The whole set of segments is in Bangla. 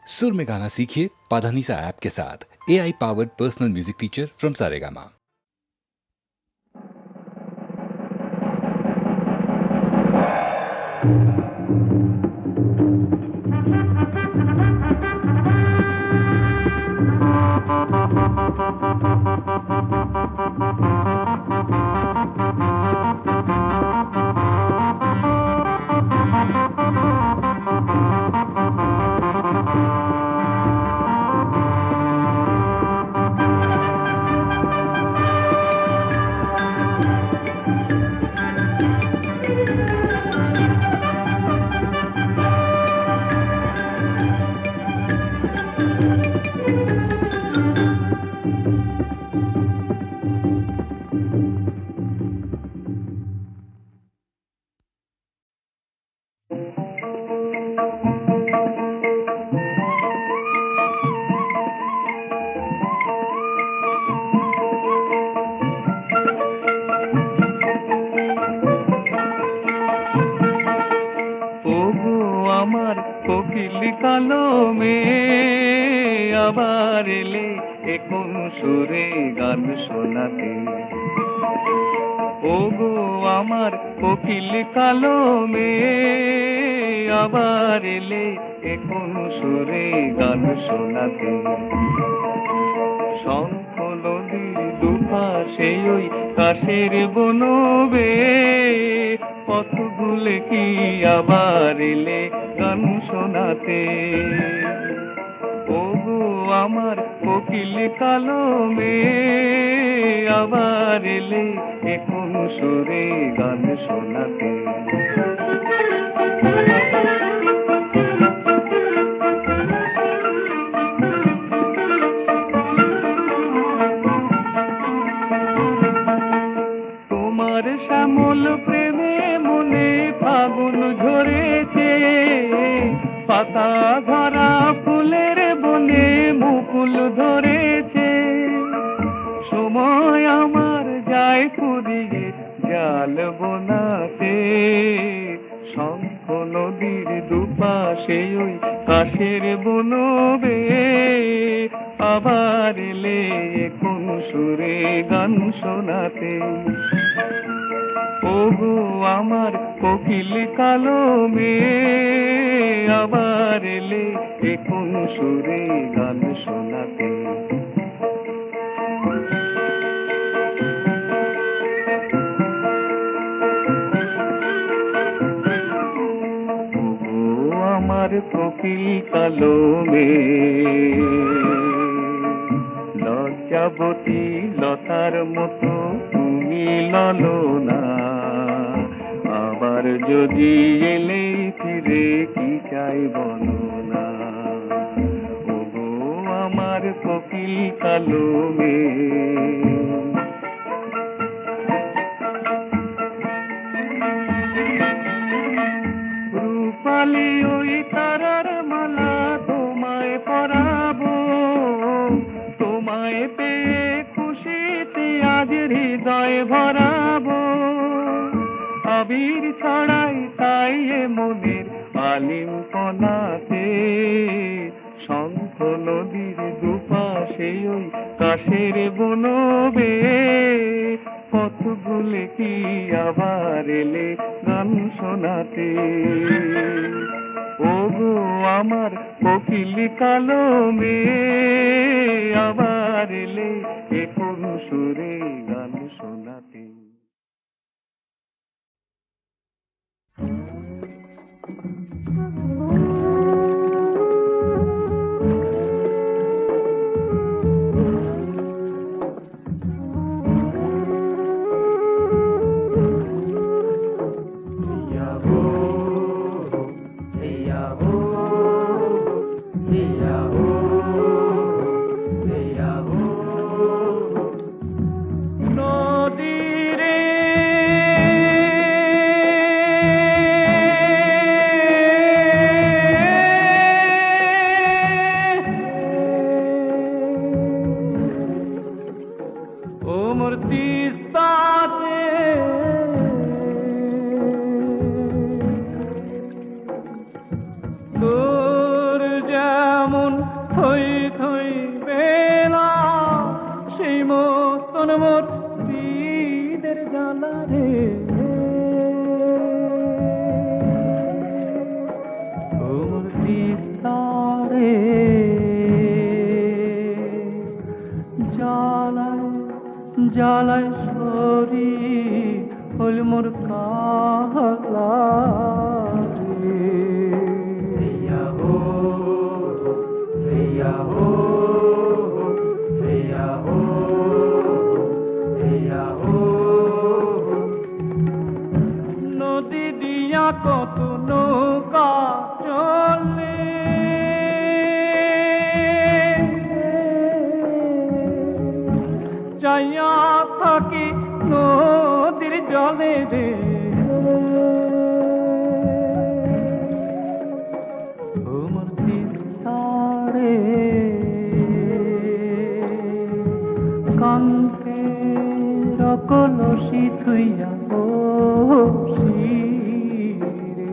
सुर में गाना सीखिए पाधानीसा ऐप के साथ। AI powered personal music teacher from Saregama. মন থই থই বেলা সেই মতন মোর হৃদের জ্বালা রে ও মোর তিস্তারে জ্বালায় জ্বালায় শরীর হল মোর কালা নদী দিয়া কত নৌকা চলে যাইয়া থাকি নদীর জলে রে ওমর তিস্তারে কাঙ্কে রকলসি থুইয়া বসি রে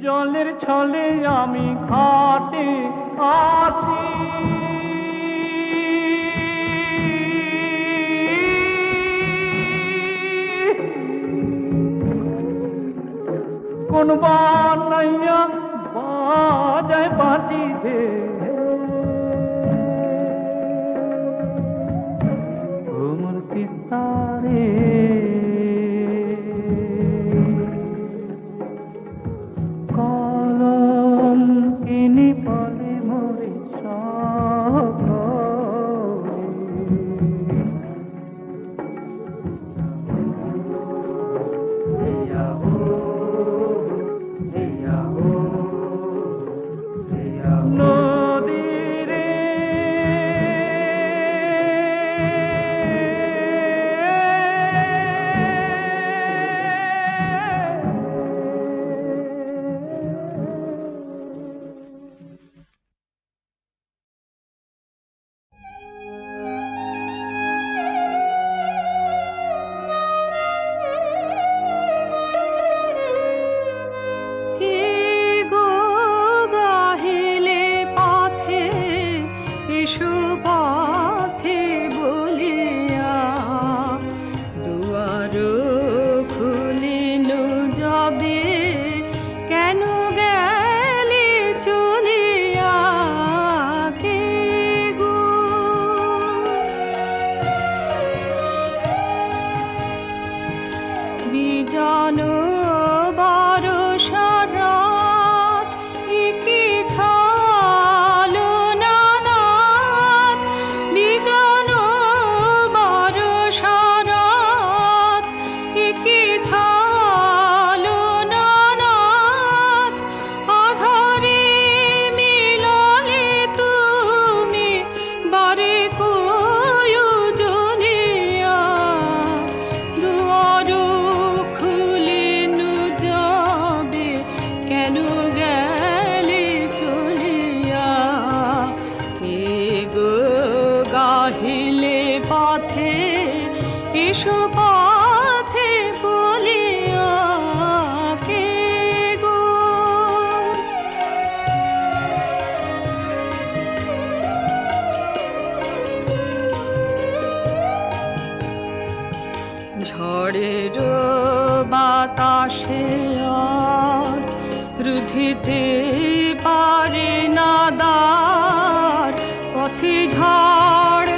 জলের ছলে আমি ঘাটে আসি কোন বানাইয়া বাজায় বাঁশি রে ওমর তিস্তারে কলম কিনি পলে মরে নদীরে পথে বলিয়া দুয়ার খুলিনু যাবে কেন গেলে চলিয়া কে গো বিজন বরষার রাত একি ছালো নানাত বিজন বরষার রাত একি ছালো নানাত আধারে মিললে তুমি বারে কয়ু জ্বলিয়া দুয়ার খুলিনু যাবে কেন গেলে চলিয়া কে গো গাহিলে পথে এসো পথে বলিয়া কে গো ঝড়ের বাতাসে আর রুধিতে পারে না দ্বার পথে ঝড়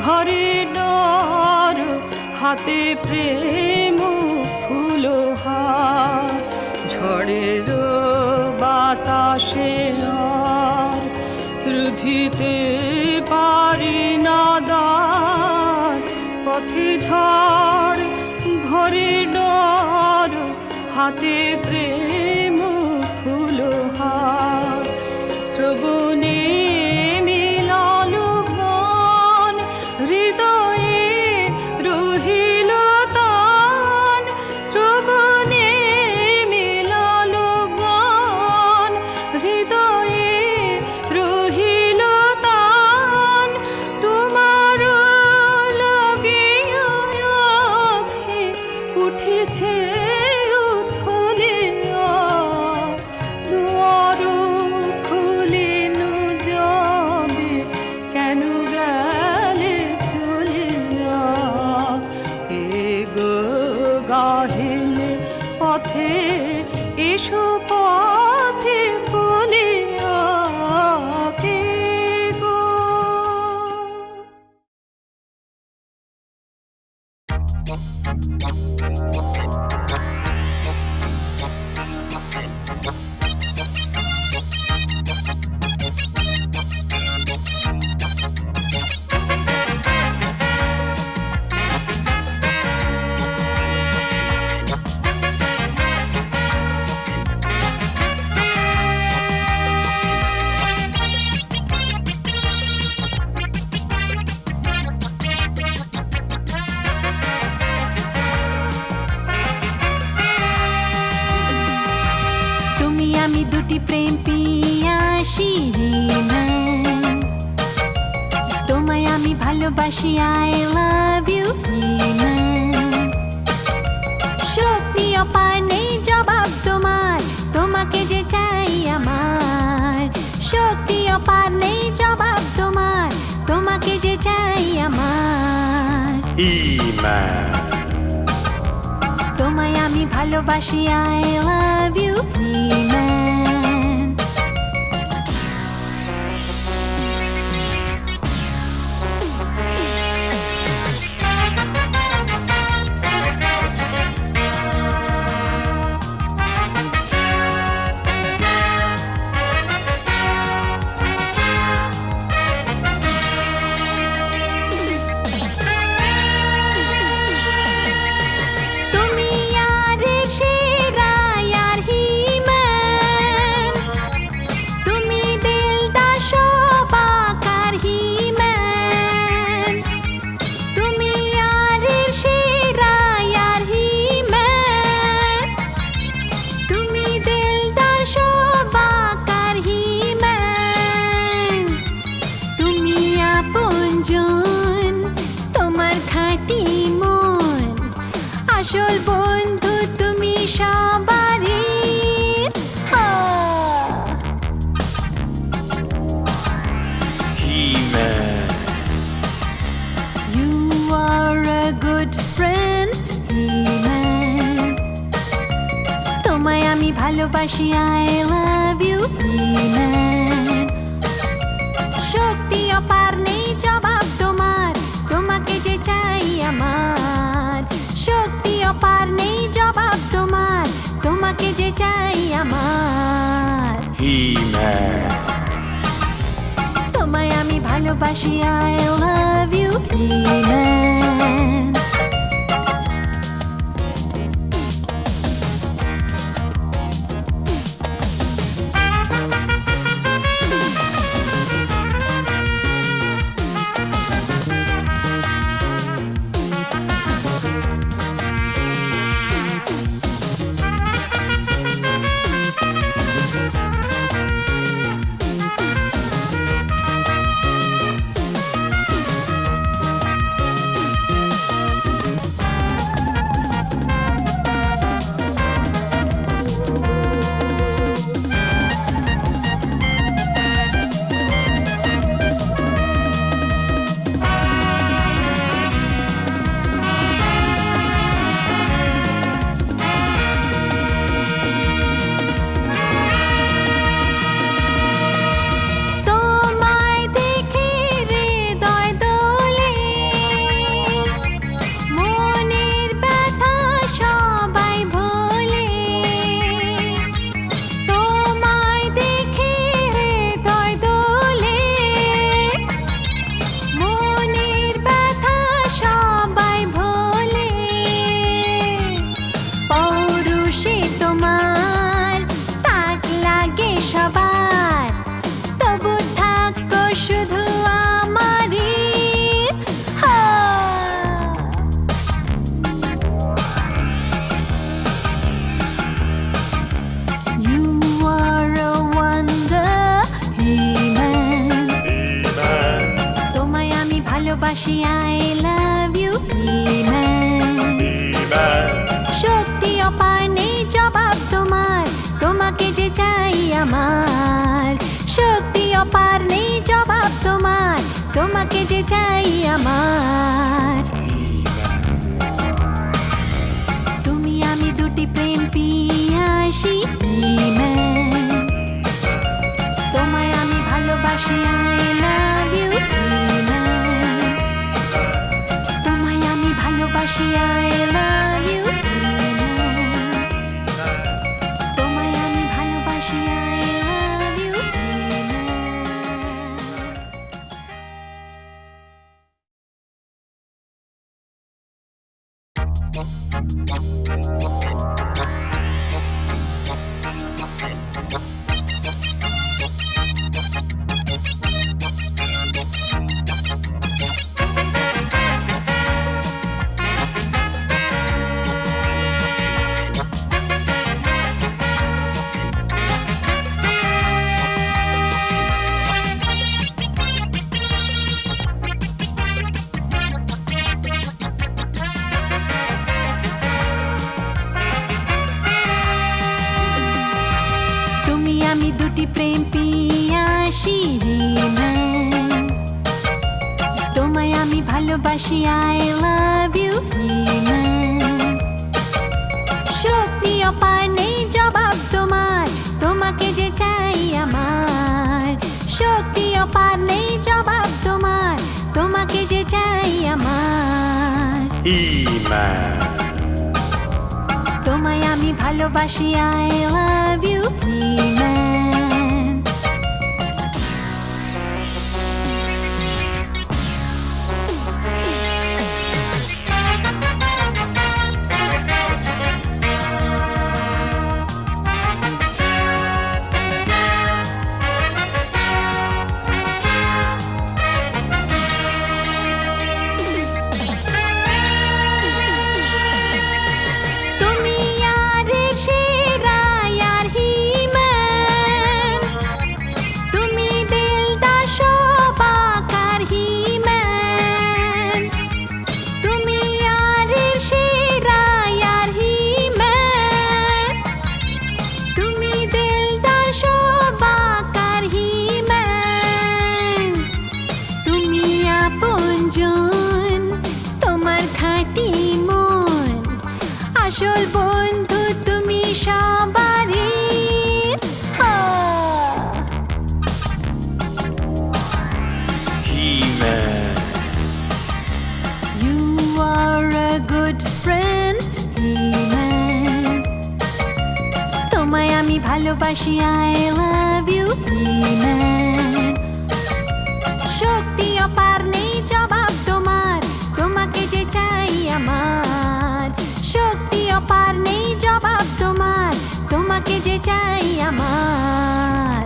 ঘরে ডর হাতে প্রেম ফুলহার ঝড়ের বাতাসে আর রুধিতে পারে না দ্বার পথে ঝড় ঘরে ডর হাতে প্রেম ফুলহার শ্রবণে মিলালো গান হৃদয়ে রহিল তান শ্রবণে উথলিয়া দুয়ার খুলিনু যাবে কেন গেলে চলিয়া কে গো গাহিলে পথে এসো পথে বলিয়া কে গো। তুমি আমি দুটি প্রেম পিয়াসী হিমেন, তোমায় আমি ভালোবাসি আই লাভ ইউ হিমেন। শক্তি অপার নেই জবাব তোমার, তোমাকে যে চাই আমার। শক্তি অপার নেই জবাব তোমার, তোমাকে যে চাই আমার। তোমায় আমি ভালোবাসি আই লাভ ইউ হিমেন। তুমি আর সেরা আর হিমেন, তুমি দিলদার সবাকার হিমেন। তুমি আর সেরা আর হিমেন, তুমি দিলদার সবাকার হিমেন। তুমি আপনজন, তোমার খাঁটি মন, আসল বন্ধু তুমি সবারই। You are a good friend, He-Man. তোমায় আমি ভালোবাসি I love you, He-Man. শক্তি অপার নেই জবাব তোমার, তোমাকে যে চাই আমার। শক্তি অপার নেই জবাব তোমার, তোমাকে যে চাই আমার। তোমায় আমি ভালোবাসি I love you, He-Man. তোমায় দেখে হৃদয় দোলে, মনের ব্যথা সবাই ভোলে। তোমায় দেখে হৃদয় দোলে, মনের ব্যথা সবাই ভোলে। পৌরুষে তোমার তাক লাগে সবার, তবু থাকো শুধু আমারই। You are a wonder, He-Man. তোমায় আমি ভালোবাসি I love you, He-Man. শক্তি অপার নেই জবাব তোমার, তোমাকে যে চাই আমার। শক্তি অপার নেই জবাব তোমার, তোমাকে যে চাই আমার। তুমি আমি দুটি প্রেম পিয়াসী, তোমায় আমি ভালোবাসি, আই লাভ ইউ। তোমায় আমি ভালোবাসি, আই লাভ ইউ। তোমায় আমি ভালোবাসি, আই লাভ ইউ। তুমি আমি দুটি প্রেম পিয়াসী, তোমায় আমি ভালোবাসি, আই লাভ ইউ। শক্তি অপার নেই জবাব তোমার, তোমাকে যে চাই আমার। শক্তি অপার নেই জবাব তোমার, তোমাকে যে চাই আমার। তোমায় আমি ভালোবাসি, আই লাভ ইউ। তুমি আর সেরা আর হিম্যান, তুমি দিলদার সবাকার হিম্যান। তুমি আর সেরা আর হিম্যান, তুমি দিলদার সবাকার হিম্যান। তুমি আপনজন, তোমার খাঁটি মন, আসল বন্ধু তুমি সবারই। You are a good friend, He-Man. তোমায় আমি ভালোবাসি, I love you, He-Man. শক্তি অপার নেই জবাব তোমার, তোমাকে যে চাই আমার। শক্তি অপার নেই জবাব তোমার, তোমাকে যে চাই আমার।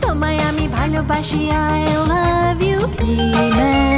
তোমায় আমি ভালোবাসি, I love you, He-Man.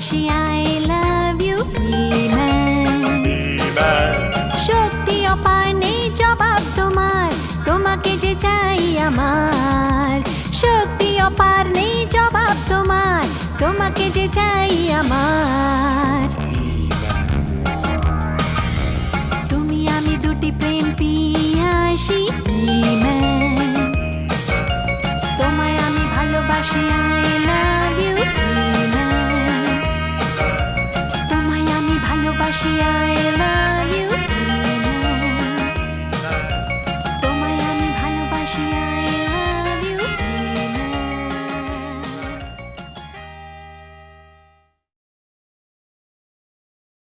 ভালোবাসি আই লাভ ইউ শক্তি অপার নেই জবাব তোমার তোমাকে যে চাই আমার শক্তি অপার নেই জবাব তোমার তোমাকে যে চাই আমার